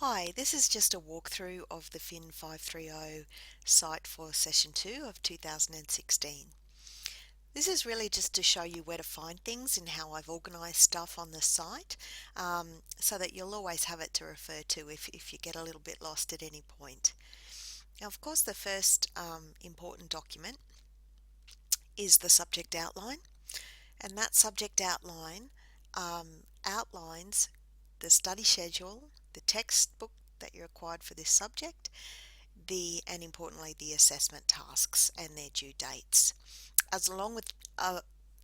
Hi, this is just a walkthrough of the FIN530 site for session 2 of 2016. This is really just to show you where to find things and how I've organised stuff on the site so that you'll always have it to refer to if you get a little bit lost at any point. Now, of course, the first important document is the subject outline, and that subject outline outlines the study schedule, the textbook that you're required for this subject, and importantly the assessment tasks and their due dates, as along with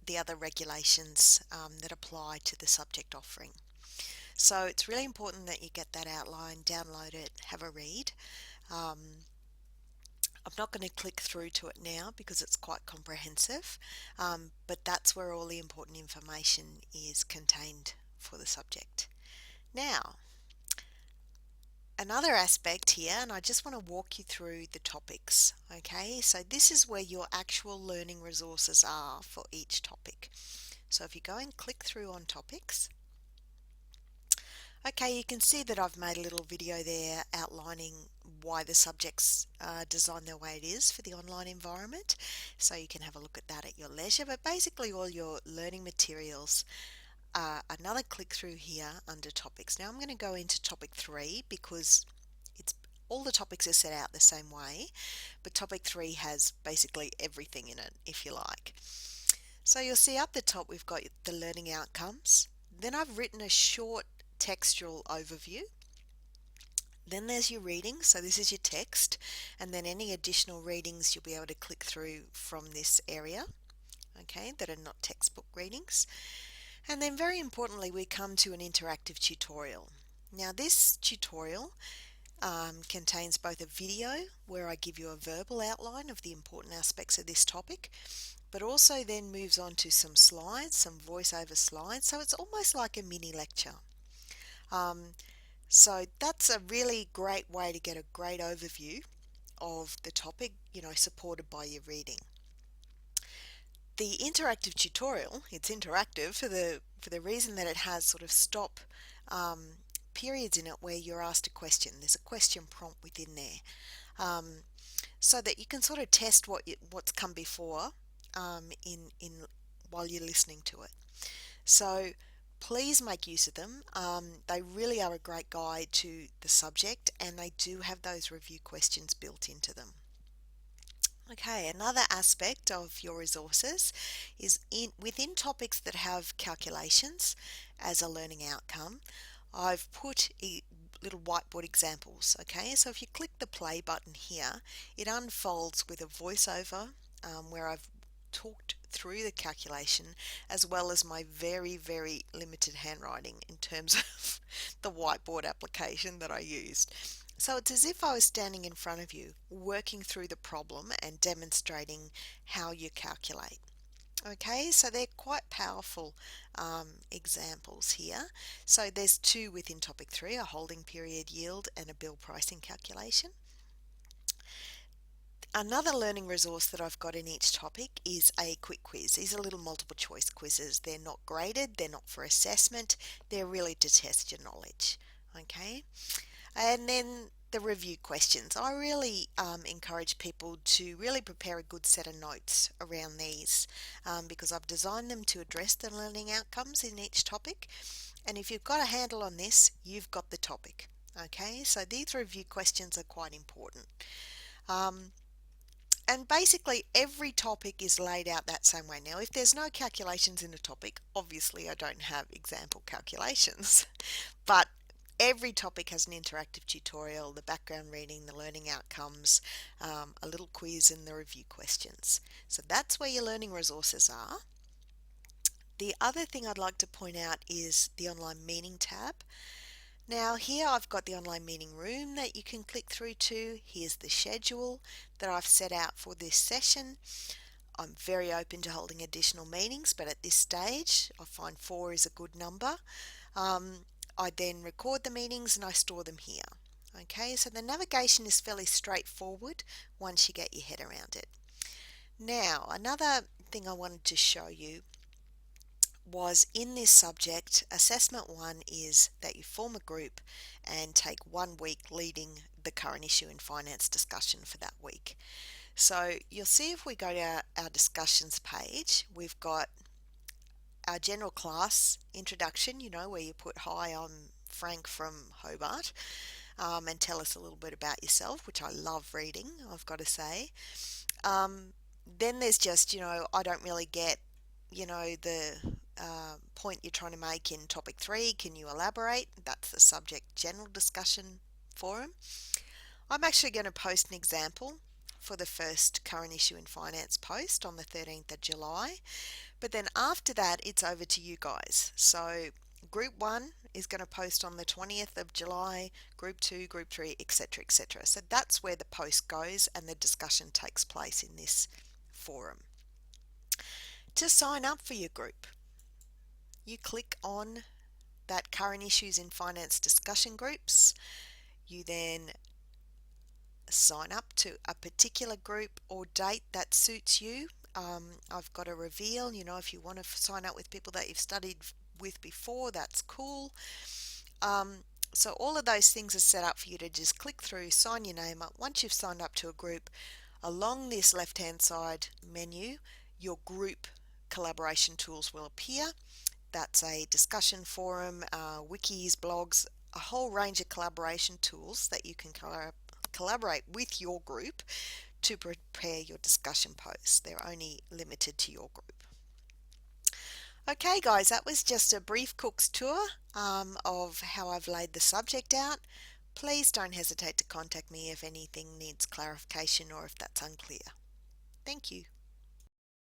the other regulations that apply to the subject offering. So it's really important that you get that outline, download it, have a read. I'm not going to click through to it now because it's quite comprehensive, but that's where all the important information is contained for the subject. Now, another aspect here, and I just want to walk you through the topics. Okay, so this is where your actual learning resources are for each topic. So if you go and click through on topics, okay, you can see that I've made a little video there outlining why the subjects design their way it is for the online environment, so you can have a look at that at your leisure. But basically all your learning materials, another click through here under topics. Now I'm going to go into topic 3 because it's all the topics are set out the same way, but topic 3 has basically everything in it, if you like. So you'll see up the top we've got the learning outcomes. Then I've written a short textual overview. Then there's your reading, so this is your text, and then any additional readings you'll be able to click through from this area, okay, that are not textbook readings. And then very importantly we come to an interactive tutorial. Now this tutorial contains both a video where I give you a verbal outline of the important aspects of this topic, but also then moves on to some slides, some voiceover slides, so it's almost like a mini lecture. So that's a really great way to get a great overview of the topic, supported by your reading. The interactive tutorial, it's interactive for the reason that it has sort of stop periods in it where you're asked a question. There's a question prompt within there, so that you can sort of test what's come before in while you're listening to it. So please make use of them. They really are a great guide to the subject, and they do have those review questions built into them. Okay, another aspect of your resources is within topics that have calculations as a learning outcome, I've put little whiteboard examples. Okay, so if you click the play button here, it unfolds with a voiceover where I've talked through the calculation, as well as my very, very limited handwriting in terms of the whiteboard application that I used. So it's as if I was standing in front of you, working through the problem and demonstrating how you calculate. Okay, so they're quite powerful examples here. So there's two within topic 3, a holding period yield and a bill pricing calculation. Another learning resource that I've got in each topic is a quick quiz. These are little multiple choice quizzes. They're not graded, they're not for assessment, they're really to test your knowledge. Okay, and then the review questions. I really encourage people to really prepare a good set of notes around these because I've designed them to address the learning outcomes in each topic. And if you've got a handle on this, you've got the topic. Okay, so these review questions are quite important. And basically every topic is laid out that same way. Now if there's no calculations in a topic, obviously I don't have example calculations, but every topic has an interactive tutorial, the background reading, the learning outcomes, a little quiz and the review questions. So that's where your learning resources are. The other thing I'd like to point out is the online meeting tab. Now here I've got the online meeting room that you can click through to. Here's the schedule that I've set out for this session. I'm very open to holding additional meetings, but at this stage I find 4 is a good number. I then record the meetings and I store them here. Okay, so the navigation is fairly straightforward once you get your head around it. Now, another thing I wanted to show you was in this subject. Assessment 1 is that you form a group and take 1 week leading the current issue in finance discussion for that week. So you'll see if we go to our discussions page, we've got our general class introduction, where you put, "Hi, I'm Frank from Hobart," and tell us a little bit about yourself, which I love reading, I've got to say. Then there's just, I don't really get, the point you're trying to make in topic 3. Can you elaborate? That's the subject general discussion forum. I'm actually going to post an example for the first current issue in finance post on the 13th of July. But then after that, it's over to you guys. So group 1 is going to post on the 20th of July, group 2, group 3, etc., etc. So that's where the post goes and the discussion takes place in this forum. To sign up for your group, you click on that current issues in finance discussion groups. You then sign up to a particular group or date that suits you. I've got a reveal, if you want to sign up with people that you've studied with before, that's cool. So all of those things are set up for you to just click through, sign your name up. Once you've signed up to a group, along this left-hand side menu, your group collaboration tools will appear. That's a discussion forum, wikis, blogs, a whole range of collaboration tools that you can collaborate with your group to prepare your discussion posts. They're only limited to your group. Okay guys, that was just a brief cook's tour of how I've laid the subject out. Please don't hesitate to contact me if anything needs clarification or if that's unclear. Thank you.